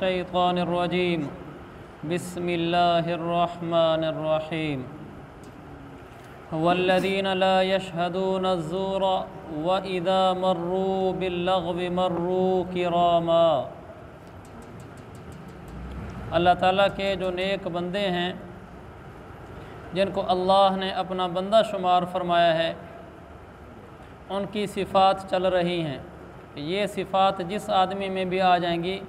मिनश्शैतानिर्रजीम बिस्मिल्लाहिर्रहमानिर्रहीम वल्लज़ीना ला यशहदूना अज़्ज़ूर व इज़ा मर्रू बिल्लग़्वी मर्रू किरामा। अल्लाह ताला के जो नेक बंदे हैं जिनको अल्लाह ने अपना बंदा शुमार फरमाया है, उनकी सिफ़ात चल रही हैं। ये सिफ़ात जिस आदमी में भी आ जाएंगी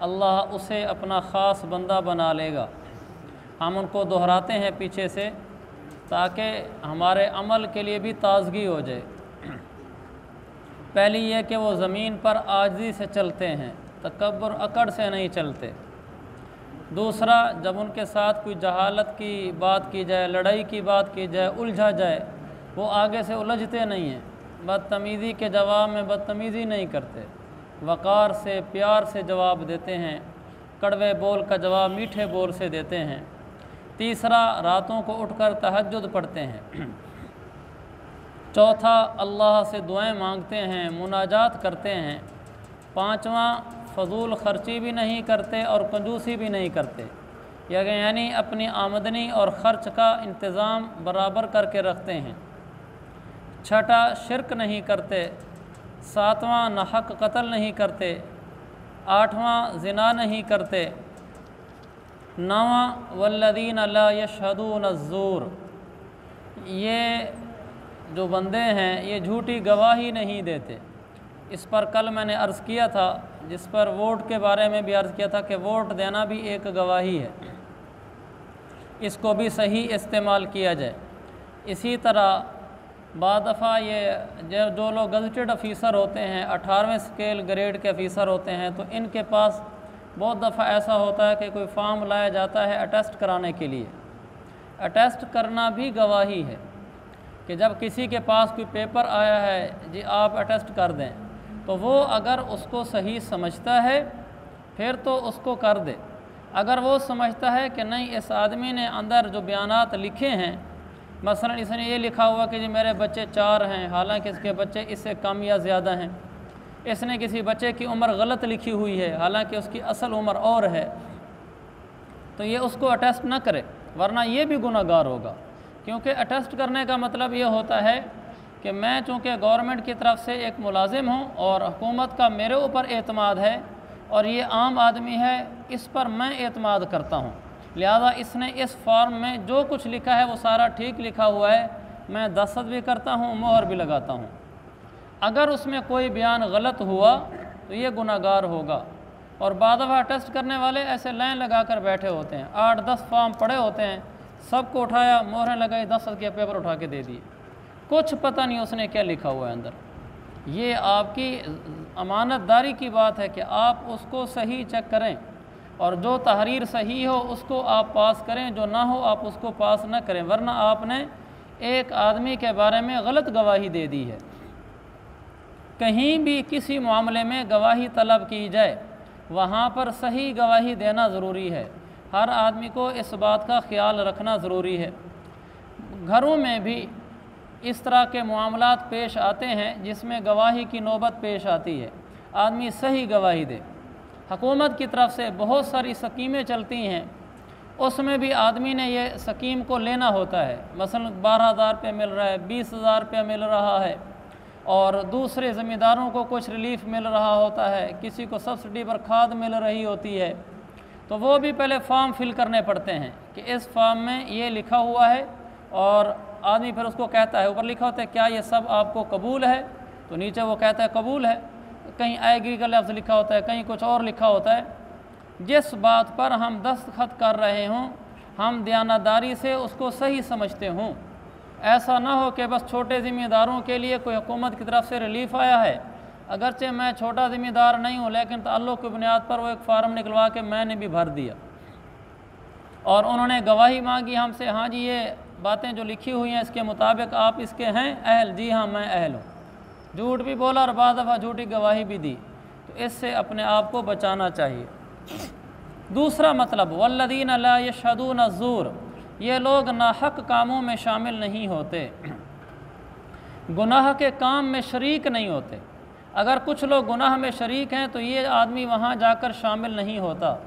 अल्लाह उसे अपना ख़ास बंदा बना लेगा। हम उनको दोहराते हैं पीछे से ताकि हमारे अमल के लिए भी ताज़गी हो जाए। पहली ये कि वो ज़मीन पर आजिज़ी से चलते हैं, तकब्बुर अकड़ से नहीं चलते। दूसरा, जब उनके साथ कोई जहालत की बात की जाए, लड़ाई की बात की जाए, उलझा जाए, वो आगे से उलझते नहीं हैं। बदतमीज़ी के जवाब में बदतमीज़ी नहीं करते, वक़ार से प्यार से जवाब देते हैं, कड़वे बोल का जवाब मीठे बोल से देते हैं। तीसरा, रातों को उठकर तहज्जुद पढ़ते हैं। चौथा, अल्लाह से दुआएं मांगते हैं, मुनाजात करते हैं। पाँचवां, फजूल खर्ची भी नहीं करते और कंजूसी भी नहीं करते, यानी अपनी आमदनी और ख़र्च का इंतज़ाम बराबर करके रखते हैं। छठा, शिरक नहीं करते। सातवां, नाहक कत्ल नहीं करते। आठवां, ज़िना नहीं करते। नौवां, वल्लज़ीना ला यशहदूना अज़्ज़ूर, ये जो बंदे हैं ये झूठी गवाही नहीं देते। इस पर कल मैंने अर्ज़ किया था, जिस पर वोट के बारे में भी अर्ज़ किया था कि वोट देना भी एक गवाही है, इसको भी सही इस्तेमाल किया जाए। इसी तरह बाद दफ़ा ये जो लोग गज़टेड ऑफ़िसर होते हैं, 18वें स्केल ग्रेड के ऑफ़िसर होते हैं, तो इनके पास बहुत दफ़ा ऐसा होता है कि कोई फॉर्म लाया जाता है अटेस्ट कराने के लिए। अटेस्ट करना भी गवाही है कि जब किसी के पास कोई पेपर आया है, जी आप अटेस्ट कर दें, तो वो अगर उसको सही समझता है फिर तो उसको कर दे। अगर वो समझता है कि नहीं, इस आदमी ने अंदर जो बयानात लिखे हैं, मसलन इसने ये लिखा हुआ कि जी मेरे बच्चे 4 हैं, हालांकि इसके बच्चे इससे कम या ज़्यादा हैं। इसने किसी बच्चे की उम्र गलत लिखी हुई है, हालांकि उसकी असल उम्र और है, तो ये उसको अटेस्ट न करे, वरना ये भी गुनहगार होगा। क्योंकि अटेस्ट करने का मतलब ये होता है कि मैं चूँकि गवर्नमेंट की तरफ से एक मुलाजिम हूँ और हुकूमत का मेरे ऊपर एतमाद है और ये आम आदमी है, इस पर मैं एतमाद करता हूँ, लिहाजा इसने इस फॉर्म में जो कुछ लिखा है वो सारा ठीक लिखा हुआ है, मैं दस्तखत भी करता हूँ, मोहर भी लगाता हूँ। अगर उसमें कोई बयान गलत हुआ तो ये गुनाहगार होगा। और बाद दफ़ा टेस्ट करने वाले ऐसे लाइन लगा कर बैठे होते हैं, 8-10 फॉर्म पड़े होते हैं, सबको उठाया, मोहरें लगाई, दस्तखत के पेपर उठा के दे दिए, कुछ पता नहीं उसने क्या लिखा हुआ है अंदर। ये आपकी अमानतदारी की बात है कि आप उसको सही चेक करें और जो तहरीर सही हो उसको आप पास करें, जो ना हो आप उसको पास न करें, वरना आपने एक आदमी के बारे में गलत गवाही दे दी है। कहीं भी किसी मामले में गवाही तलब की जाए वहाँ पर सही गवाही देना ज़रूरी है। हर आदमी को इस बात का ख्याल रखना ज़रूरी है। घरों में भी इस तरह के मामलात पेश आते हैं जिसमें गवाही की नौबत पेश आती है, आदमी सही गवाही दे। हुकूमत की तरफ से बहुत सारी स्कीमें चलती हैं, उसमें भी आदमी ने ये स्कीम को लेना होता है। मसलन 12,000 रुपये मिल रहा है, 20,000 रुपये मिल रहा है, और दूसरे ज़मींदारों को कुछ रिलीफ मिल रहा होता है, किसी को सब्सिडी पर खाद मिल रही होती है, तो वो भी पहले फॉर्म फिल करने पड़ते हैं कि इस फॉर्म में ये लिखा हुआ है, और आदमी फिर उसको कहता है, ऊपर लिखा होता है क्या ये सब आपको कबूल है, तो नीचे वो कहता है कबूल है। कहीं एग्री का लफ्ज़ लिखा होता है, कहीं कुछ और लिखा होता है। जिस बात पर हम दस्तखत कर रहे हों हम दयानतदारी से उसको सही समझते हों। ऐसा ना हो कि बस छोटे ज़िम्मेदारों के लिए कोई हुकूमत की तरफ से रिलीफ आया है, अगरचे मैं छोटा ज़िम्मेदार नहीं हूँ, लेकिन ताल्लुक़ की बुनियाद पर वो एक फ़ार्म निकलवा के मैंने भी भर दिया और उन्होंने गवाही मांगी हमसे, हाँ जी ये बातें जो लिखी हुई हैं इसके मुताबिक आप इसके हैं अहल, जी हाँ मैं अहल हूँ। झूठ भी बोला और बाद दफ़ा झूठी गवाही भी दी, तो इससे अपने आप को बचाना चाहिए। दूसरा मतलब, वल्लज़ीना ला यशहदूना अज़्ज़ूर, ये लोग नाहक कामों में शामिल नहीं होते, गुनाह के काम में शरीक नहीं होते। अगर कुछ लोग गुनाह में शरीक हैं तो ये आदमी वहाँ जाकर शामिल नहीं होता।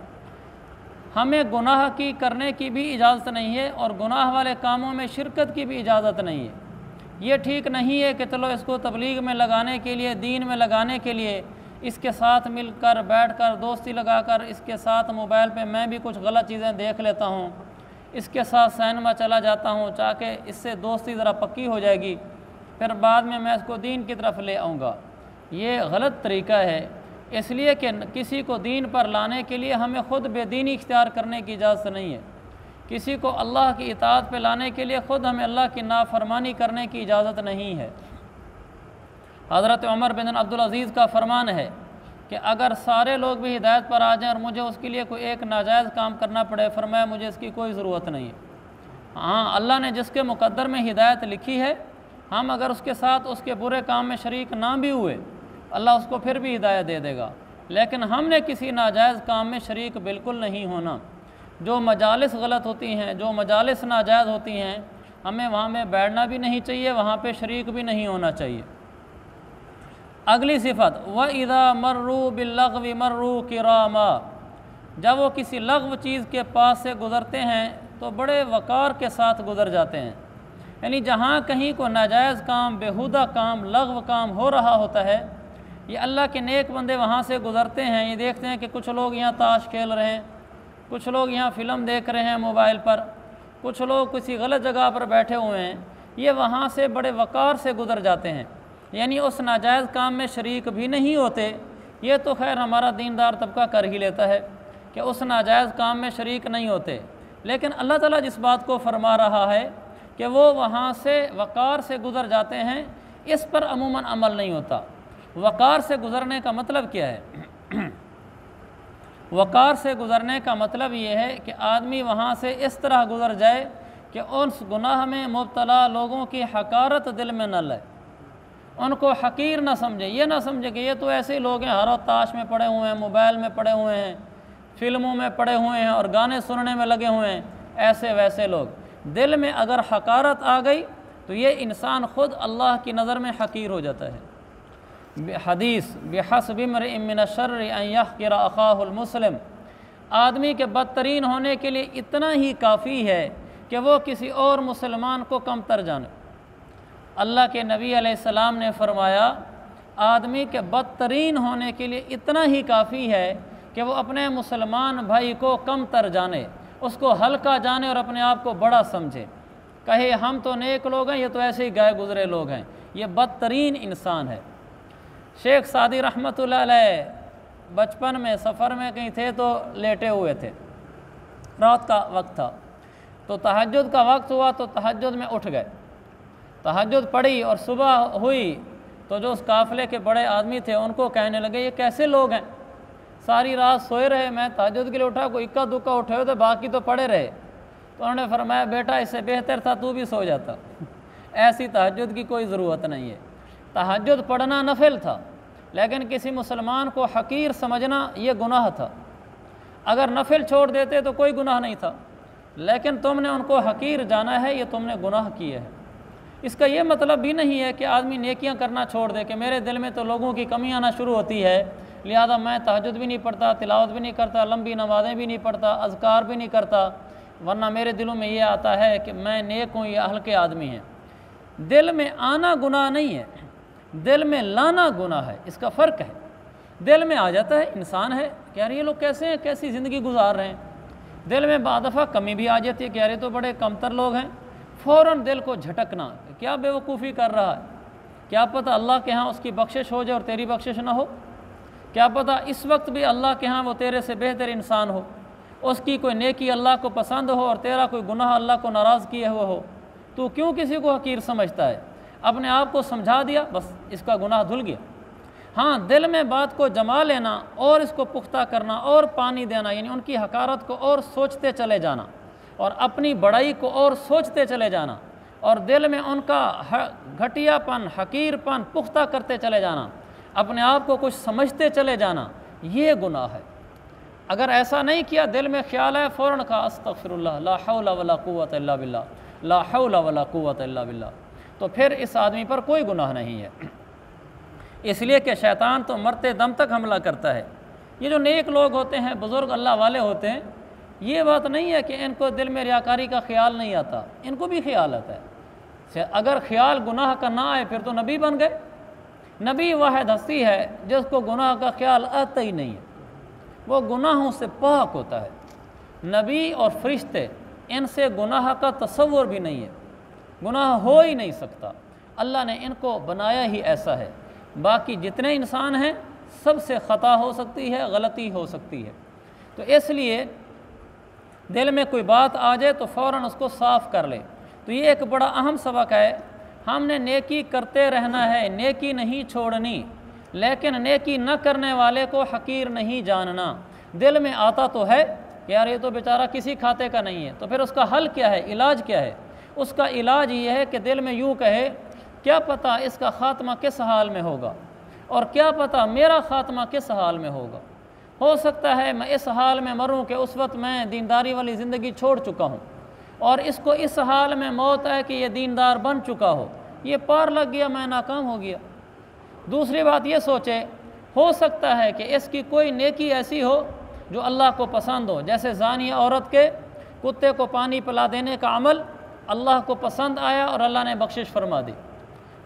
हमें गुनाह की करने की भी इजाज़त नहीं है और गुनाह वाले कामों में शिरकत की भी इजाज़त नहीं है। ये ठीक नहीं है कि चलो इसको तबलीग में लगाने के लिए, दीन में लगाने के लिए इसके साथ मिलकर बैठकर दोस्ती लगाकर इसके साथ मोबाइल पे मैं भी कुछ गलत चीज़ें देख लेता हूँ, इसके साथ सिनेमा चला जाता हूँ ताकि इससे दोस्ती ज़रा पक्की हो जाएगी, फिर बाद में मैं इसको दीन की तरफ ले आऊँगा। ये गलत तरीका है। इसलिए कि किसी को दीन पर लाने के लिए हमें ख़ुद बेदीनी इख्तियार करने की इजाज़त नहीं है। किसी को अल्लाह की इताअत पे लाने के लिए ख़ुद हमें अल्लाह की नाफरमानी करने की इजाज़त नहीं है। हज़रत उमर बिन अब्दुल अज़ीज़ का फरमान है कि अगर सारे लोग भी हिदायत पर आ जाएं और मुझे उसके लिए कोई एक नाजायज़ काम करना पड़े, फरमाया मुझे इसकी कोई ज़रूरत नहीं है। हाँ, अल्लाह ने जिसके मुक़द्दर में हिदायत लिखी है, हम अगर उसके साथ उसके बुरे काम में शरीक ना भी हुए, अल्लाह उसको फिर भी हिदायत दे देगा। लेकिन हमने किसी नाजायज़ काम में शरीक बिल्कुल नहीं होना। जो मजालिस गलत होती हैं, जो मजालिस नाजायज़ होती हैं, हमें वहाँ में बैठना भी नहीं चाहिए, वहाँ पे शरीक भी नहीं होना चाहिए। अगली सिफत, व इज़ा मर्रू बिल्लग़्वी मर्रू किरामा, जब वो किसी लग़्व चीज़ के पास से गुज़रते हैं तो बड़े वक़ार के साथ गुज़र जाते हैं। यानी जहाँ कहीं को नाजायज़ काम, बेहुदा काम, लग़्व काम हो रहा होता है, ये अल्लाह के नेक बंदे वहाँ से गुज़रते हैं, ये देखते हैं कि कुछ लोग यहाँ ताश खेल रहे हैं, कुछ लोग यहाँ फ़िल्म देख रहे हैं मोबाइल पर, कुछ लोग किसी गलत जगह पर बैठे हुए हैं, ये वहाँ से बड़े वक़ार से गुज़र जाते हैं। यानी उस नाजायज़ काम में शरीक भी नहीं होते। ये तो खैर हमारा दीनदार तबका कर ही लेता है कि उस नाजायज़ काम में शरीक नहीं होते, लेकिन अल्लाह ताला जिस बात को फरमा रहा है कि वो वहाँ से वक़ार से गुज़र जाते हैं, इस पर अमूमन अमल नहीं होता। वक़ार से गुज़रने का मतलब क्या है? वक़ार से गुज़रने का मतलब ये है कि आदमी वहाँ से इस तरह गुज़र जाए कि उस गुनाह में मुब्तला लोगों की हकारत दिल में न लाए, उनको हकीर ना समझे। ये ना समझे कि ये तो ऐसे ही लोग हैं, हर वक्त ताश में पड़े हुए हैं, मोबाइल में पड़े हुए हैं, फ़िल्मों में पड़े हुए हैं और गाने सुनने में लगे हुए हैं, ऐसे वैसे लोग। दिल में अगर हकारत आ गई तो ये इंसान ख़ुद अल्लाह की नज़र में हकीर हो जाता है। हदीस बिहस्बि इम्रिइन मिन शर्रि अन यहक़िरा अख़ाहुल मुस्लिम, आदमी के बदतरीन होने के लिए इतना ही काफ़ी है कि वो किसी और मुसलमान को कमतर जाने। अल्लाह के नबी अलैहिस्सलाम ने फरमाया, आदमी के बदतरीन होने के लिए इतना ही काफ़ी है कि वो अपने मुसलमान भाई को कमतर जाने, उसको हल्का जाने और अपने आप को बड़ा समझे, कहे हम तो नेक लोग हैं, ये तो ऐसे ही गए गुज़रे लोग हैं। ये बदतरीन इंसान है। शेख सादी रहमतुल्लाह अलैह बचपन में सफ़र में कहीं थे तो लेटे हुए थे, रात का वक्त था, तो तहज्जुद का वक्त हुआ तो तहज्जुद में उठ गए, तहज्जुद पढ़ी और सुबह हुई तो जो उस काफ़िले के बड़े आदमी थे उनको कहने लगे, ये कैसे लोग हैं, सारी रात सोए रहे, मैं तहज्जुद के लिए उठा, कोई इक्का दुक्का उठे हो तो बाकी तो पड़े रहे। तो उन्होंने फरमाया, बेटा इससे बेहतर था तू भी सो जाता, ऐसी तहज्जुद की कोई ज़रूरत नहीं है। तहज्जुद पढ़ना नफिल था, लेकिन किसी मुसलमान को हकीर समझना ये गुनाह था। अगर नफिल छोड़ देते तो कोई गुनाह नहीं था, लेकिन तुमने उनको हकीर जाना है, ये तुमने गुनाह किए है। इसका ये मतलब भी नहीं है कि आदमी नेकियां करना छोड़ दे कि मेरे दिल में तो लोगों की कमी आना शुरू होती है, लिहाजा मैं तहज्जुद भी नहीं पढ़ता, तिलावत भी नहीं करता, लंबी नमाज़ें भी नहीं पढ़ता, अज़कार भी नहीं करता, वरना मेरे दिलों में ये आता है कि मैं नेक हूँ, ये हल्के आदमी हैं। दिल में आना गुनाह नहीं है, दिल में लाना गुनाह है, इसका फ़र्क है। दिल में आ जाता है, इंसान है, कि यार ये लोग कैसे हैं, कैसी ज़िंदगी गुजार रहे हैं। दिल में बाद दफ़ा कमी भी आ जाती है कि यार ये तो बड़े कमतर लोग हैं, फ़ौरन दिल को झटकना, क्या बेवकूफ़ी कर रहा है, क्या पता अल्लाह के यहाँ उसकी बख्शिश हो जाए और तेरी बख्शिश ना हो, क्या पता इस वक्त भी अल्लाह के यहाँ वो तेरे से बेहतर इंसान हो, उसकी कोई नेकी अल्लाह को पसंद हो और तेरा कोई गुनाह अल्लाह को नाराज़ किए हुए हो। तू क्यों किसी को हकीर समझता है? अपने आप को समझा दिया, बस इसका गुनाह धुल गया। हाँ, दिल में बात को जमा लेना और इसको पुख्ता करना और पानी देना, यानी उनकी हकारत को और सोचते चले जाना और अपनी बड़ाई को और सोचते चले जाना और दिल में उनका घटियापन, हकीरपन पुख्ता करते चले जाना, अपने आप को कुछ समझते चले जाना, ये गुनाह है। अगर ऐसा नहीं किया, दिल में ख्याल है, फ़ौरन कहा अस्तग़फिरुल्लाह, ला हौला वला कुव्वत इल्ला बिल्लाह, ला हौला वला कुव्वत इल्ला बिल्लाह, तो फिर इस आदमी पर कोई गुनाह नहीं है। इसलिए कि शैतान तो मरते दम तक हमला करता है। ये जो नेक लोग होते हैं, बुज़ुर्ग अल्लाह वाले होते हैं, ये बात नहीं है कि इनको दिल में रियाकारी का ख्याल नहीं आता, इनको भी ख्याल आता है। अगर ख्याल गुनाह का ना आए फिर तो नबी बन गए। नबी वाहिद हस्ती है जिसको गुनाह का ख्याल आता ही नहीं है, वो गुनाहों से पाक होता है। नबी और फरिश्ते, इनसे गुनाह का तसव्वुर भी नहीं है, गुनाह हो ही नहीं सकता। अल्लाह ने इनको बनाया ही ऐसा है। बाकी जितने इंसान हैं सबसे ख़ता हो सकती है, गलती हो सकती है। तो इसलिए दिल में कोई बात आ जाए तो फ़ौरन उसको साफ़ कर ले। तो ये एक बड़ा अहम सबक है। हमने नेकी करते रहना है, नेकी नहीं छोड़नी, लेकिन नेकी न करने वाले को हकीर नहीं जानना। दिल में आता तो है कि यार ये तो बेचारा किसी खाते का नहीं है, तो फिर उसका हल क्या है, इलाज क्या है? उसका इलाज ये है कि दिल में यूँ कहे, क्या पता इसका ख़ात्मा किस हाल में होगा, और क्या पता मेरा ख़ात्मा किस हाल में होगा। हो सकता है मैं इस हाल में मरूं कि उस वक्त मैं दीनदारी वाली ज़िंदगी छोड़ चुका हूं, और इसको इस हाल में मौत है कि ये दीनदार बन चुका ये पार लग गया, मैं नाकाम हो गया। दूसरी बात ये सोचे, हो सकता है कि इसकी कोई नेकी ऐसी हो जो अल्लाह को पसंद हो, जैसे ज़ानिया औरत के कुत्ते को पानी पिला देने का अमल अल्लाह को पसंद आया और अल्लाह ने बख्शिश फरमा दी।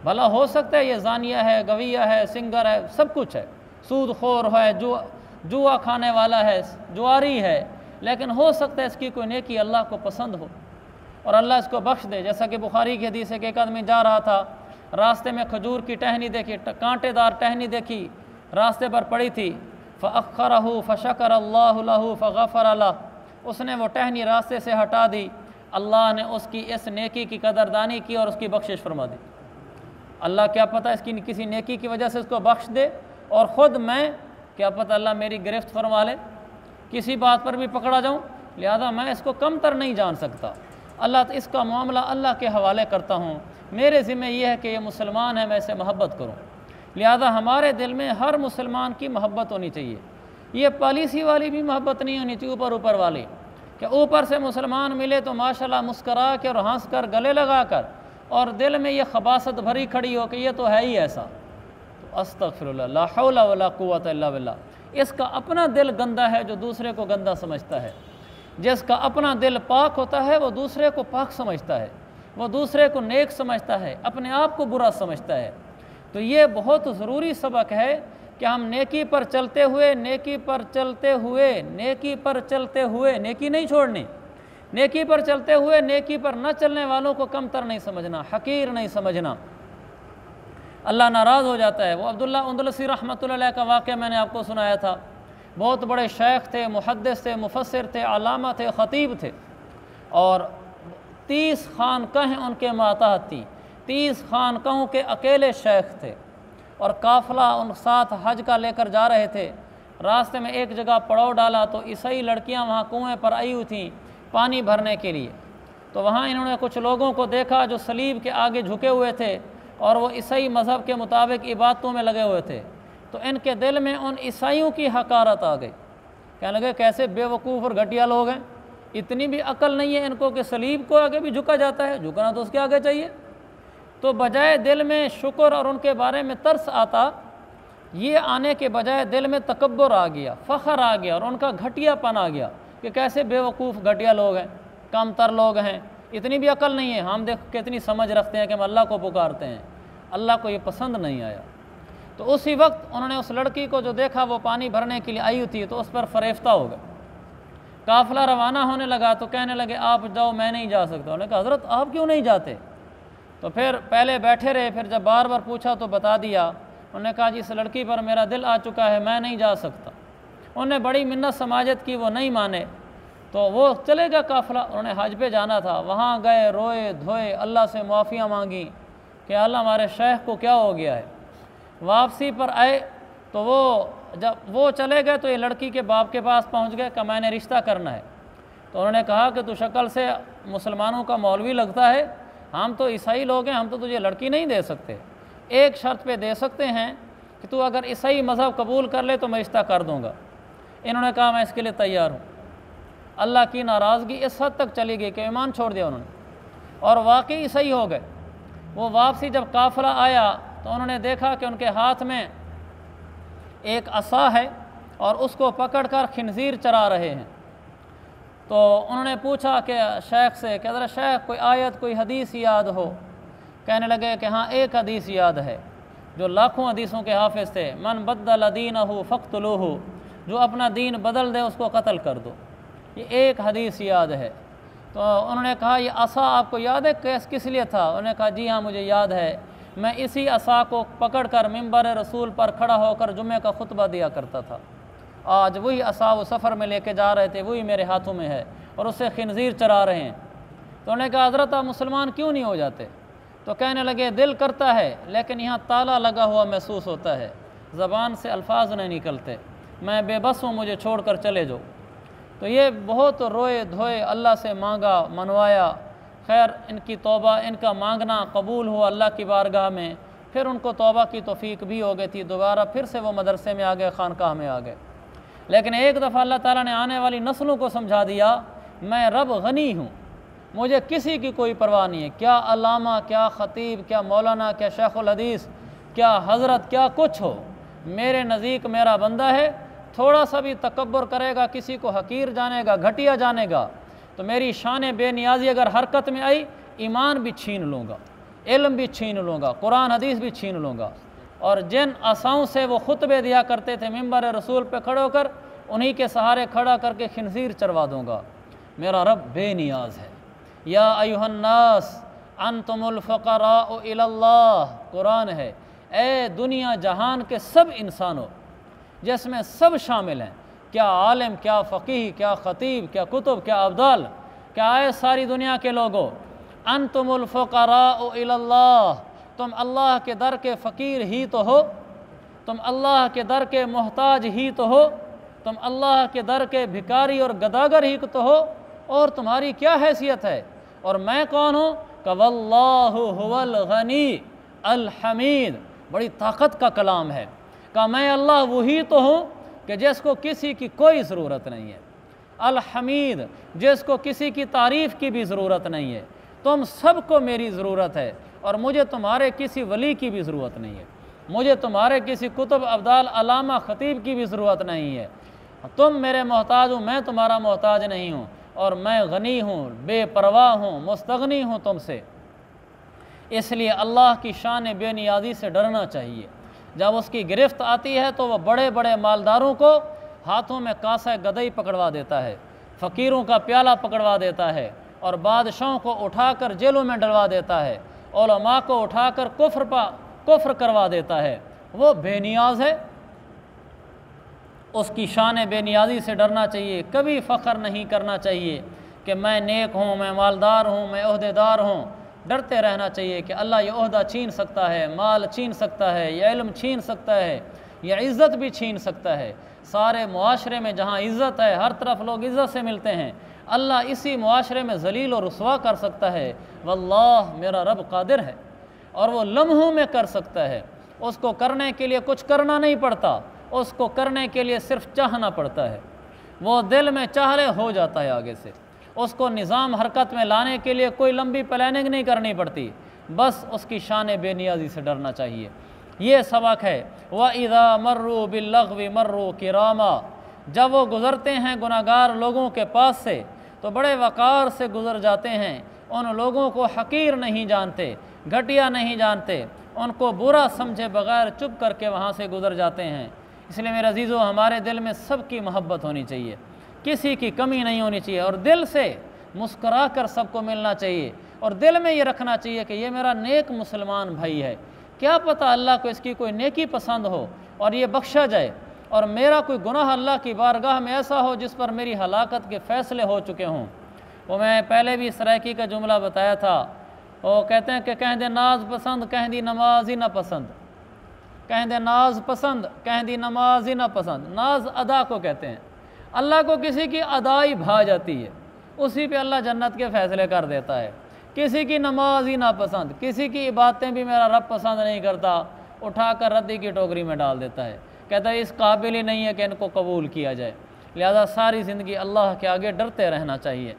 भला हो सकता है ये ज़ानिया है, गविया है, सिंगर है, सब कुछ है, सूदखोर है, जुआ खाने वाला है, जुआरी है, लेकिन हो सकता है इसकी कोई नेकी अल्लाह को पसंद हो और अल्लाह इसको बख्श दे। जैसा कि बुखारी की हदीस है कि एक आदमी जा रहा था, रास्ते में खजूर की टहनी देखी, कांटेदार टहनी देखी, रास्ते पर पड़ी थी। फ़अख़रहु फ़शकर अल्लाहु लहु फ़ग़फ़र लह, उसने वो टहनी रास्ते से हटा दी, अल्लाह ने उसकी इस नेकी की कदरदानी की और उसकी बख्शिश फरमा दी। अल्लाह क्या पता इसकी किसी नेकी की वजह से इसको बख्श दे, और ख़ुद मैं क्या पता अल्लाह मेरी गिरफ्त फरमा ले, किसी बात पर भी पकड़ा जाऊँ, लिहाजा मैं इसको कम तर नहीं जान सकता। अल्लाह इसका मामला अल्लाह के हवाले करता हूँ। मेरे ज़िम्मे यह है कि ये मुसलमान है, मैं इससे मोहब्बत करूँ। लिहाजा हमारे दिल में हर मुसलमान की मोहब्बत होनी चाहिए। ये पॉलिसी वाली भी मोहब्बत नहीं होनी चाहिए, ऊपर ऊपर वाली, कि ऊपर से मुसलमान मिले तो माशाल्लाह मुस्करा के और हंस कर गले लगा कर, और दिल में ये खबासत भरी खड़ी हो कि ये तो है ही ऐसा। तो अस्तग़फिरुल्लाह, ला हौला वला कुव्वता इल्ला बिल्लाह। इसका अपना दिल गंदा है जो दूसरे को गंदा समझता है। जिसका अपना दिल पाक होता है वो दूसरे को पाक समझता है, वो दूसरे को नेक समझता है, अपने आप को बुरा समझता है। तो ये बहुत ज़रूरी सबक है कि हम नेकी पर चलते हुए, नेकी पर चलते हुए, नेकी पर चलते हुए, नेकी नहीं छोड़नी, नेकी पर चलते हुए नेकी पर न चलने वालों को कमतर नहीं समझना, हकीर नहीं समझना। अल्लाह नाराज़ हो जाता है। वो अब्दुल्लाह अंदलसी रहमतुल्लाह अलैह का वाक़या मैंने आपको सुनाया था। बहुत बड़े शेख थे, मुहद्दिस थे, मुफस्सिर थे, अल्लामा थे, ख़तीब थे, और 30 खानकाहें उनके मातहत थी। 30 खानकाहों के अकेले शेख थे, और काफ़िला उन साथ हज का लेकर जा रहे थे। रास्ते में एक जगह पड़ाव डाला तो ईसाई लड़कियां वहाँ कुएँ पर आई हुई थीं पानी भरने के लिए। तो वहाँ इन्होंने कुछ लोगों को देखा जो सलीब के आगे झुके हुए थे और वो ईसाई मज़हब के मुताबिक इबादतों में लगे हुए थे। तो इनके दिल में उन ईसाइयों की हकारत आ गई। कहने लगे कैसे बेवकूफ़ और घटिया लोग हैं, इतनी भी अकल नहीं है इनको कि सलीब को आगे भी झुका जाता है, झुकना तो उसके आगे चाहिए। तो बजाय दिल में शुक्र और उनके बारे में तरस आता, ये आने के बजाय दिल में तकब्बुर आ गया, फ़ख्र आ गया और उनका घटियापन आ गया कि कैसे बेवकूफ़ घटिया लोग हैं, कमतर लोग हैं, इतनी भी अकल नहीं है। हम देख कितनी समझ रखते हैं कि हम अल्लाह को पुकारते हैं। अल्लाह को ये पसंद नहीं आया। तो उसी वक्त उन्होंने उस लड़की को जो देखा वो पानी भरने के लिए आई थी, तो उस पर फरेफ्ता हो गए। काफ़िला रवाना होने लगा तो कहने लगे आप जाओ, मैं नहीं जा सकता। उन्होंने कहा हज़रत आप क्यों नहीं जाते? तो फिर पहले बैठे रहे, फिर जब बार बार पूछा तो बता दिया। उन्होंने कहा जी इस लड़की पर मेरा दिल आ चुका है, मैं नहीं जा सकता। उन्होंने बड़ी मिन्नत समाजत की, वो नहीं माने, तो वो चले गया काफ़िला। उन्होंने हज पे जाना था, वहाँ गए, रोए धोए, अल्लाह से माफ़ियाँ मांगी कि अल्लाह हमारे शेख को क्या हो गया है। वापसी पर आए तो जब वो चले गए तो ये लड़की के बाप के पास पहुँच गए कि मैंने रिश्ता करना है। तो उन्होंने कहा कि तू शक्ल से मुसलमानों का मौलवी लगता है, हम तो ईसाई लोग हैं, हम तो तुझे लड़की नहीं दे सकते। एक शर्त पे दे सकते हैं कि तू अगर ईसाई मज़हब कबूल कर ले तो मैं रिश्ता कर दूँगा। इन्होंने कहा मैं इसके लिए तैयार हूँ। अल्लाह की नाराज़गी इस हद तक चली गई कि ईमान छोड़ दिया उन्होंने, और वाकई ईसाई हो गए। वो वापसी जब काफ़िला आया तो उन्होंने देखा कि उनके हाथ में एक असा है और उसको पकड़कर खिंजीर चरा रहे हैं। तो उन्होंने पूछा कि शेख से कि ज़रा शेख कोई आयत कोई हदीस याद हो। कहने लगे कि हाँ एक हदीस याद है जो लाखों हदीसों के हाफिज़ थे, मन बद्दल दीनहु फ़क़्तुलूहु, जो अपना दीन बदल दे उसको कत्ल कर दो। ये एक हदीस याद है। तो उन्होंने कहा ये असा आपको याद है किस लिए था? उन्होंने कहा जी हाँ मुझे याद है, मैं इसी असा को पकड़कर मिंबर रसूल पर खड़ा होकर जुम्मे का खुतबा दिया करता था। आज वही असा वो सफ़र में लेके जा रहे थे, वही मेरे हाथों में है और उससे खिंजीर चरा रहे हैं। तो उन्होंने कहा हज़रत आप मुसलमान क्यों नहीं हो जाते? तो कहने लगे दिल करता है लेकिन यहाँ ताला लगा हुआ महसूस होता है, ज़बान से अल्फाज नहीं निकलते, मैं बेबस हूँ, मुझे छोड़ कर चले जाओ। तो ये बहुत रोए धोए, अल्लाह से मांगा मनवाया। खैर इनकी तौबा, इनका मांगना कबूल हुआ अल्लाह की बारगाह में। फिर उनको तौबा की तौफीक भी हो गई थी, दोबारा फिर से वो मदरसे में आ गए, खानकाह में आ गए। लेकिन एक दफ़ा अल्लाह ताला ने आने वाली नस्लों को समझा दिया मैं रब गनी हूँ, मुझे किसी की कोई परवाह नहीं है। क्या अल्लामा, क्या ख़तीब, क्या मौलाना, क्या शेखुल हदीस, क्या हज़रत, क्या कुछ हो, मेरे नज़दीक मेरा बंदा है। थोड़ा सा भी तकब्बुर करेगा, किसी को हकीर जानेगा, घटिया जानेगा, तो मेरी शान बेनियाजी अगर हरकत में आई, ईमान भी छीन लूँगा, इल्म भी छीन लूँगा, कुरान हदीस भी छीन लूँगा। और जिन असाओं से वो खुतबे दिया करते थे मिंबर रसूल पे खड़े होकर, उन्हीं के सहारे खड़ा करके खिंजीर चरवा दूँगा। मेरा रब बेनियाज है। या अय्युहन्नास अंतुमुल फ़क़राउ इलल्लाह, कुरान है। ए दुनिया जहान के सब इंसानों, जिसमें सब शामिल हैं, क्या आलिम, क्या फ़कीह, क्या ख़तीब, क्या कुतुब, क्या अब्दाल, क्या आए सारी दुनिया के लोगों, अंतुमुल फ़क़राउ इलल्लाह, तुम अल्लाह के दर के फ़कीर ही तो हो, तुम अल्लाह के दर के मोहताज ही तो हो, तुम अल्लाह के दर के भिकारी और गदागर ही तो हो, और तुम्हारी क्या हैसियत है और मैं कौन हूँ? कवल्लाहु हुवल गनी अल हमीद, बड़ी ताकत का कलाम है। का मैं अल्लाह वही तो हूँ कि जिसको किसी की कोई ज़रूरत नहीं है, अल हमीद, जिसको किसी की तारीफ़ की भी ज़रूरत नहीं है। तुम सबको मेरी ज़रूरत है और मुझे तुम्हारे किसी वली की भी ज़रूरत नहीं है, मुझे तुम्हारे किसी कुतुब अब्दाल अलामा ख़तीब की भी ज़रूरत नहीं है। तुम मेरे मोहताज हो, मैं तुम्हारा मोहताज नहीं हूँ, और मैं गनी हूँ, बेपरवाह हूँ, मुस्तगनी हूँ तुमसे। इसलिए अल्लाह की शान बेनियाजी से डरना चाहिए। जब उसकी गिरफ्त आती है तो वह बड़े बड़े मालदारों को हाथों में कासा गदई पकड़वा देता है, फ़कीरों का प्याला पकड़वा देता है, और बादशाहों को उठाकर जेलों में डलवा देता है, उलमा को उठाकर कुफ्र करवा देता है। वो बेनियाज है, उसकी शान बेनियाजी से डरना चाहिए। कभी फ़ख्र नहीं करना चाहिए कि मैं नेक हूँ, मैं मालदार हूँ, मैं ओहदेदार हूँ। डरते रहना चाहिए कि अल्लाह ये ओहदा छीन सकता है, माल छीन सकता है, ये इल्म छीन सकता है, ये इज़्ज़त भी छीन सकता है। सारे मुआशरे में जहाँ इज़्ज़त है, हर तरफ लोग इज़्ज़त से मिलते हैं, अल्लाह इसी मुआशरे में ज़लील और रुसवा कर सकता है। वल्लाह मेरा रब कादिर है और वो लम्हों में कर सकता है। उसको करने के लिए कुछ करना नहीं पड़ता, उसको करने के लिए सिर्फ चाहना पड़ता है। वो दिल में चाह ले हो जाता है आगे से। उसको निज़ाम हरकत में लाने के लिए कोई लंबी प्लानिंग नहीं करनी पड़ती, बस उसकी शान बेनियाजी से डरना चाहिए। ये सबक है। व इज़ा मर्रू बिल्लग़्वी मर्रू किरामा, जब वो गुज़रते हैं गुनाहगार लोगों के पास से तो बड़े वक़ार से गुज़र जाते हैं। उन लोगों को हकीर नहीं जानते, घटिया नहीं जानते, उनको बुरा समझे बग़ैर चुप करके वहाँ से गुज़र जाते हैं। इसलिए मेरे अज़ीज़ों, हमारे दिल में सबकी मोहब्बत होनी चाहिए, किसी की कमी नहीं होनी चाहिए, और दिल से मुस्करा कर सबको मिलना चाहिए, और दिल में ये रखना चाहिए कि ये मेरा नेक मुसलमान भाई है। क्या पता अल्लाह को इसकी कोई नेकी पसंद हो और ये बख्शा जाए, और मेरा कोई गुनाह अल्लाह की बारगाह में ऐसा हो जिस पर मेरी हलाकत के फ़ैसले हो चुके हों। वो मैं पहले भी सराइकी का जुमला बताया था। वो कहते हैं कि कह दे नाज पसंद, कह दी नमाज ही ना पसंद, कह दे नाज पसंद, कह दी नमाज ही ना पसंद। नाज अदा को कहते हैं। अल्लाह को किसी की अदाई भा जाती है, उसी पे अल्लाह जन्नत के फ़ैसले कर देता है। किसी की नमाज ही ना पसंद, किसी की इबादतें भी मेरा रब पसंद नहीं करता, उठाकर रद्दी की टोकरी में डाल देता है। कहता है इस काबिल ही नहीं है कि इनको कबूल किया जाए। लिहाजा सारी ज़िंदगी अल्लाह के आगे डरते रहना चाहिए,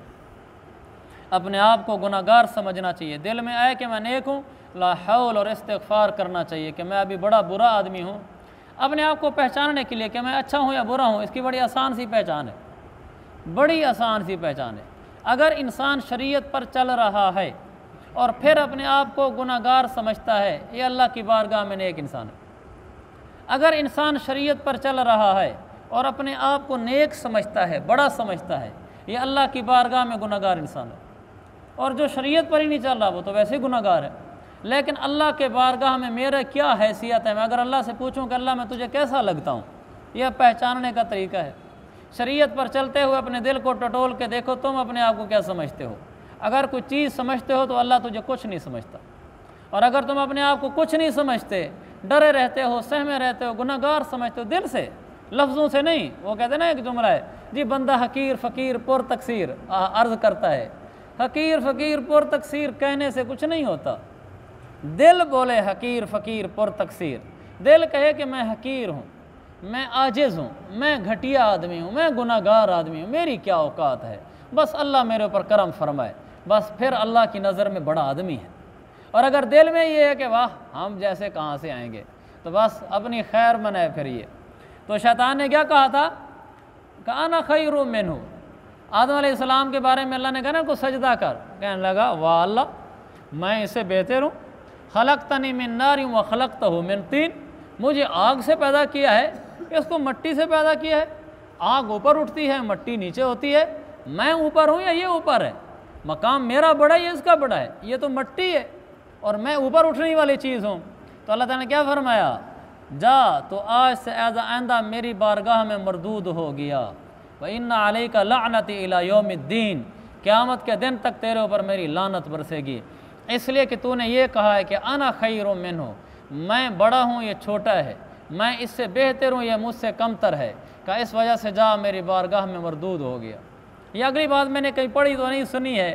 अपने आप को गुनाहगार समझना चाहिए। दिल में आए कि मैं नेक हूँ, ला हौल और इस्तिग़फ़ार करना चाहिए कि मैं अभी बड़ा बुरा आदमी हूँ। अपने आप को पहचानने के लिए कि मैं अच्छा हूँ या बुरा हूँ, इसकी बड़ी आसान सी पहचान है, बड़ी आसान सी पहचान है। अगर इंसान शरीयत पर चल रहा है और फिर अपने आप को गुनाहगार समझता है, ये अल्लाह की बारगाह में नेक इंसान है। अगर इंसान शरीयत पर चल रहा है और अपने आप को नेक समझता है, बड़ा समझता है, ये अल्लाह की बारगाह में गुनाहगार इंसान है। और जो शरीयत पर ही नहीं चल रहा वो तो वैसे ही गुनाहगार है। लेकिन अल्लाह के बारगाह में मेरा क्या हैसियत है, मैं अगर अल्लाह से पूछूं कि अल्लाह मैं तुझे कैसा लगता हूँ, यह पहचानने का तरीका है। शरीयत पर चलते हुए अपने दिल को टटोल के देखो तुम अपने आप को क्या समझते हो। अगर कोई चीज़ समझते हो तो अल्लाह तुझे कुछ नहीं समझता, और अगर तुम अपने आप को कुछ नहीं समझते, डरे रहते हो, सहमे रहते हो, गुनाहगार समझते हो दिल से, लफ्ज़ों से नहीं। वो कहते ना एक जुमला है जी, बंदा हकीर फ़कीर पुर तकसीर अर्ज़ करता है। हकीर फ़कीर पुर तकसीर कहने से कुछ नहीं होता। दिल बोले हकीर फ़कीर पुर तकसीर, दिल कहे कि मैं हकीर हूँ, मैं आजिज़ हूँ, मैं घटिया आदमी हूँ, मैं गुनाहगार आदमी हूँ, मेरी क्या औकात है, बस अल्लाह मेरे ऊपर करम फरमाए, बस फिर अल्लाह की नज़र में बड़ा आदमी है। और अगर दिल में ये है कि वाह हम जैसे कहाँ से आएंगे, तो बस अपनी खैर मनाए फिरिए। तो शैतान ने क्या कहा था, काना खैरुम मिन्हु, आदम अलैहिस्सलाम के बारे में अल्लाह ने कहा ना को सजदा कर, कहने लगा वाह अल्लाह मैं इससे बेहतर हूँ, खलक़तनी मिन नार व खलक़तहु मिन तीन, मुझे आग से पैदा किया है, इसको मिट्टी से पैदा किया है। आग ऊपर उठती है, मिट्टी नीचे होती है, मैं ऊपर हूँ या ये ऊपर है, मकाम मेरा बड़ा है या इसका बड़ा है, ये तो मिट्टी है और मैं ऊपर उठने वाली चीज़ हूँ। तो अल्लाह ताला ने क्या फरमाया, जा तो आज से आइंदा मेरी बारगाह में मरदूद हो गया, व इन्ना अलैका लअनती इला यौमिद्दीन, क़यामत के दिन तक तेरे ऊपर मेरी लानत बरसेगी, इसलिए कि तूने ये कहा है कि अना खैरुम मिन्हु, मैं बड़ा हूँ ये छोटा है, मैं इससे बेहतर हूँ ये मुझसे कमतर है, का इस वजह से जा मेरी बारगाह में मरदूद हो गया। ये अगली बात मैंने कहीं पढ़ी तो नहीं सुनी है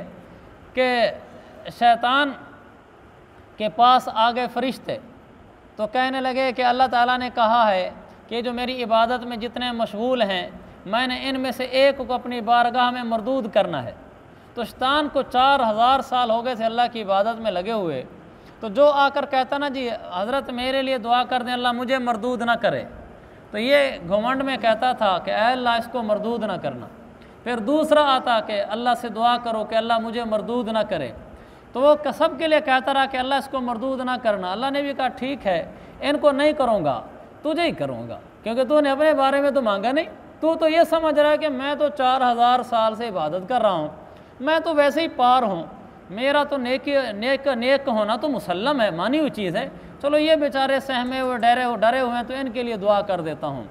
कि शैतान के पास आ गए फरिश्ते तो कहने लगे कि अल्लाह ताला ने कहा है कि जो मेरी इबादत में जितने मशगूल हैं मैंने इनमें से एक को अपनी बारगाह में मरदूद करना है। तो शैतान को 4000 साल हो गए थे अल्लाह की इबादत में लगे हुए, तो जो आकर कहता ना जी हज़रत मेरे लिए दुआ कर दें अल्लाह मुझे मरदूद ना करे, तो ये घमंड में कहता था कि ऐ अल्लाह इसको मरदूद ना करना। फिर दूसरा आता कि अल्लाह से दुआ करो कि अल्लाह मुझे मरदूद ना करे, तो वो सब के लिए कहता रहा कि अल्लाह इसको मरदूद ना करना। अल्लाह ने भी कहा ठीक है इनको नहीं करूँगा, तुझे ही करूँगा, क्योंकि तूने अपने बारे में तो मांगा नहीं, तू तो ये समझ रहा है कि मैं तो 4000 साल से इबादत कर रहा हूँ, मैं तो वैसे ही पार हूँ, मेरा तो नेक होना तो मुसल्लम है, मानी हुई चीज़ है, चलो ये बेचारे सहमे हुए डरे हुए हैं तो इनके लिए दुआ कर देता हूँ।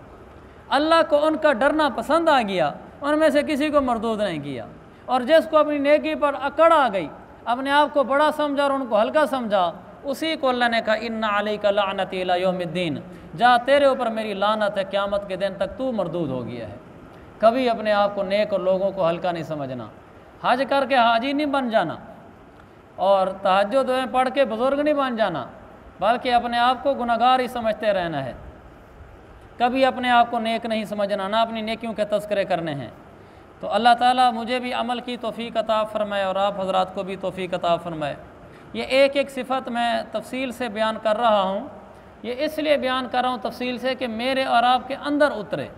अल्लाह को उनका डरना पसंद आ गया, उनमें से किसी को मरदूद नहीं किया, और जिसको अपनी नेकी पर अकड़ आ गई, अपने आप को बड़ा समझा और उनको हल्का समझा, उसी को अल्लाह ने कहा इन्ना अलैका लअनती इला यौमिद्दीन, जा तेरे ऊपर मेरी लानत है, क़यामत के दिन तक तू मरदूद हो गया है। कभी अपने आप को नेक और लोगों को हल्का नहीं समझना, हज करके हाजी नहीं बन जाना और तहज्जुद में पढ़ के बुज़ुर्ग नहीं बन जाना, बल्कि अपने आप को गुनहगार ही समझते रहना है। कभी अपने आप को नेक नहीं समझना, ना अपनी नेकियों के तज़किरे करने हैं। तो अल्लाह ताला मुझे भी अमल की तौफ़ीक़ अता फ़रमाए और आप हज़रात को भी तौफ़ीक़ अता फ़रमाए। ये एक एक सिफ़त मैं तफसील से बयान कर रहा हूँ, ये इसलिए बयान कर रहा हूँ तफसील से कि मेरे और आपके अंदर उतरे,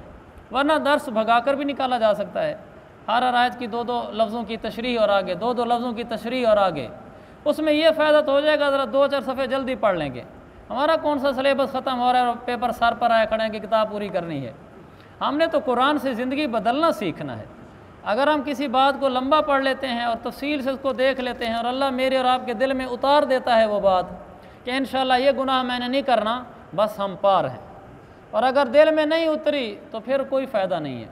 वरना दर्स भगा कर भी निकाला जा सकता है। हर आयत की दो लफ्ज़ों की तशरीह और आगे, दो लफ्ज़ों की तशरीह और आगे, उसमें यह फ़ायदा तो हो जाएगा ज़रा 2-4 सफ़े जल्दी पढ़ लेंगे। हमारा कौन सा सिलेबस ख़त्म हो रहा है और पेपर सर पर आए खड़े हैं कि किताब पूरी करनी है। हमने तो कुरान से ज़िंदगी बदलना सीखना है। अगर हम किसी बात को लंबा पढ़ लेते हैं और तफसील से उसको देख लेते हैं और अल्लाह मेरे और आपके दिल में उतार देता है वो बात कि इंशाअल्लाह ये गुनाह मैंने नहीं करना, बस हम पार हैं, और अगर दिल में नहीं उतरी तो फिर कोई फ़ायदा नहीं है,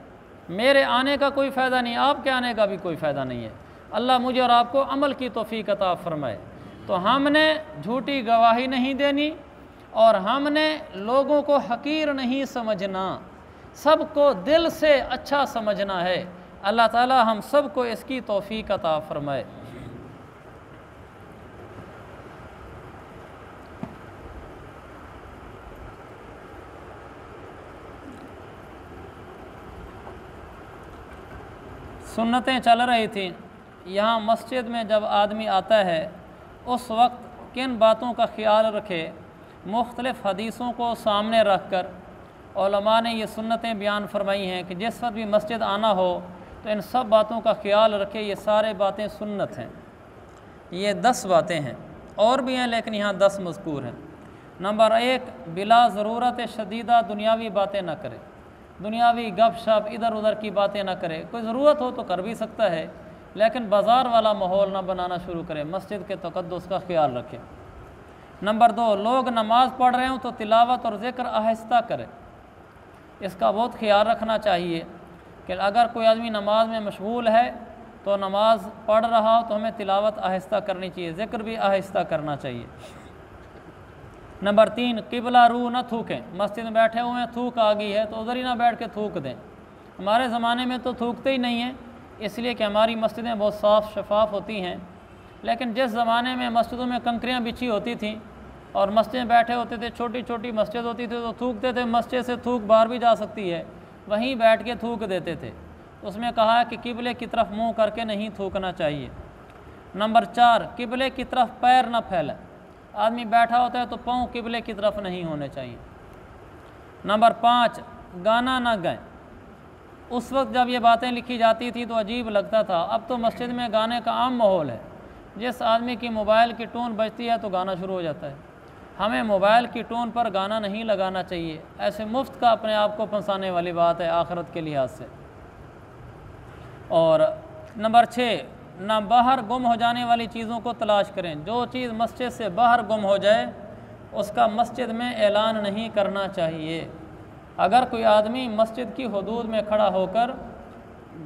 मेरे आने का कोई फ़ायदा नहीं, आपके आने का भी कोई फ़ायदा नहीं है। अल्लाह मुझे और आपको अमल की तौफ़ीक़ अता फ़रमाए। तो हमने झूठी गवाही नहीं देनी और हमने लोगों को हकीर नहीं समझना, सबको दिल से अच्छा समझना है। अल्लाह ताला हम सब को इसकी तौफ़ीक़ अता फ़रमाए। सुन्नतें चल रही थी यहाँ मस्जिद में, जब आदमी आता है उस वक्त किन बातों का ख्याल रखे, मुख्तलिफ़ हदीसों को सामने रख कर उलमा ने ये सुन्नतें बयान फरमाई हैं कि जिस वक्त भी मस्जिद आना हो तो इन सब बातों का ख्याल रखे। ये सारे बातें सुन्नत हैं। ये 10 बातें हैं, और भी हैं लेकिन यहाँ 10 मज़कूर हैं। नंबर 1, बिला ज़रूरत शदीदा दुनियावी बातें ना करे, दुनियावी गप शप इधर उधर की बातें ना करे। कोई ज़रूरत हो तो कर भी सकता है, लेकिन बाज़ार वाला माहौल ना बनाना शुरू करे, मस्जिद के तक़द्दुस का ख्याल रखे। नंबर 2, लोग नमाज़ पढ़ रहे हों तो तिलावत और ज़िक्र आहिस्ता करे, इसका बहुत ख्याल रखना चाहिए कि अगर कोई आदमी नमाज में मशगूल है तो नमाज पढ़ रहा हो तो हमें तिलावत आहिस्ता करनी चाहिए, ज़िक्र भी आहिस्ता करना चाहिए। नंबर 3, किबला रू न थूकें, मस्जिद में बैठे हुए हैं थूक आ गई है तो उधर ही ना बैठ के थूक दें। हमारे ज़माने में तो थूकते ही नहीं हैं, इसलिए कि हमारी मस्जिदें बहुत साफ़ शफाफ होती हैं। लेकिन जिस ज़माने में मस्जिदों में कंकरियाँ बिछी होती थीं और मस्जिद में बैठे होते थे, छोटी छोटी मस्जिद होती थी तो थूकते थे, मस्जिद से थूक बाहर भी जा सकती है, वहीं बैठ के थूक देते थे। उसमें कहा है कि किबले की तरफ मुंह करके नहीं थूकना चाहिए। नंबर 4, किबले की तरफ पैर न फैलें, आदमी बैठा होता है तो पाँव किबले की तरफ नहीं होने चाहिए। नंबर 5, गाना ना गाएं। उस वक्त जब ये बातें लिखी जाती थी तो अजीब लगता था, अब तो मस्जिद में गाने का आम माहौल है। जिस आदमी की मोबाइल की टोन बजती है तो गाना शुरू हो जाता है। हमें मोबाइल की टोन पर गाना नहीं लगाना चाहिए, ऐसे मुफ्त का अपने आप को फंसाने वाली बात है आखिरत के लिहाज से। और नंबर 6, ना बाहर गुम हो जाने वाली चीज़ों को तलाश करें। जो चीज़ मस्जिद से बाहर गुम हो जाए उसका मस्जिद में ऐलान नहीं करना चाहिए। अगर कोई आदमी मस्जिद की हदूद में खड़ा होकर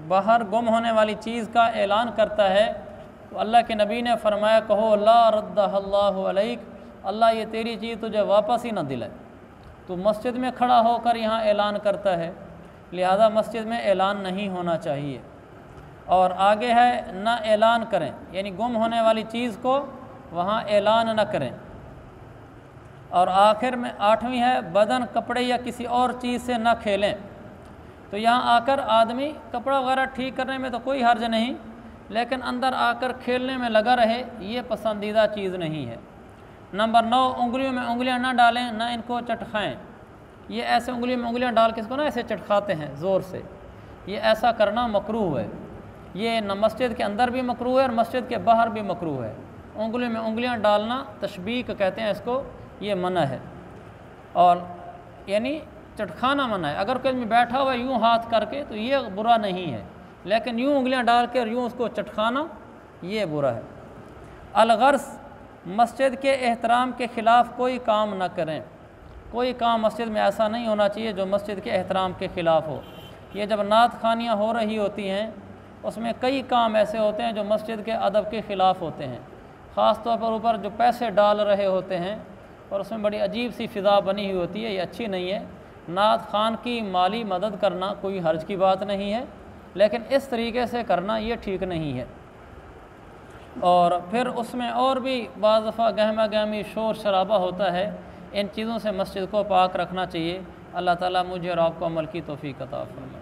बाहर गुम होने वाली चीज़ का ऐलान करता है तो अल्लाह के नबी ने फरमाया, कहो ला रद्दहल्लाहु अलैक, अल्लाह ये तेरी चीज़ तुझे वापस ही ना दिलाए। तो मस्जिद में खड़ा होकर यहाँ ऐलान करता है, लिहाजा मस्जिद में ऐलान नहीं होना चाहिए। और आगे है ना ऐलान करें, यानी गुम होने वाली चीज़ को वहाँ ऐलान न करें। और आखिर में 8वीं है, बदन कपड़े या किसी और चीज़ से न खेलें। तो यहाँ आकर आदमी कपड़ा वगैरह ठीक करने में तो कोई हर्ज नहीं, लेकिन अंदर आकर खेलने में लगा रहे, ये पसंदीदा चीज़ नहीं है। नंबर 9, उंगलियों में उंगलियां ना डालें, ना इनको चटखाएं। ये ऐसे उंगलियों में उंगलियां डाल के इसको ना ऐसे चटखाते हैं ज़ोर से, ये ऐसा करना मकरूह है। ये न मस्जिद के अंदर भी मकरूह है और मस्जिद के बाहर भी मकरूह है। उंगलियों में उंगलियां डालना तशबीक कहते हैं इसको, ये मना है। और यानी चटखाना मना है। अगर कोई आदमी बैठा हुआ है यूँ हाथ करके तो ये बुरा नहीं है, लेकिन यूँ उंगलियां डाल के और यूँ उसको चटखाना ये बुरा है। अलगर्स, मस्जिद के एहतराम के ख़िलाफ़ कोई काम न करें। कोई काम मस्जिद में ऐसा नहीं होना चाहिए जो मस्जिद के एहतराम के ख़िलाफ़ हो। ये जब नात खानियाँ हो रही होती हैं उसमें कई काम ऐसे होते हैं जो मस्जिद के अदब के ख़िलाफ़ होते हैं। ख़ास तौर पर ऊपर जो पैसे डाल रहे होते हैं और उसमें बड़ी अजीब सी फ़िज़ा बनी हुई होती है, ये अच्छी नहीं है। नात खान की माली मदद करना कोई हर्ज की बात नहीं है, लेकिन इस तरीके से करना ये ठीक नहीं है। और फिर उसमें और भी बाज़ दफ़ा गहमा गहमी शोर शराबा होता है। इन चीज़ों से मस्जिद को पाक रखना चाहिए। अल्लाह ताला मुझे और आपको अमल की तौफ़ीक़ अता फ़रमाए।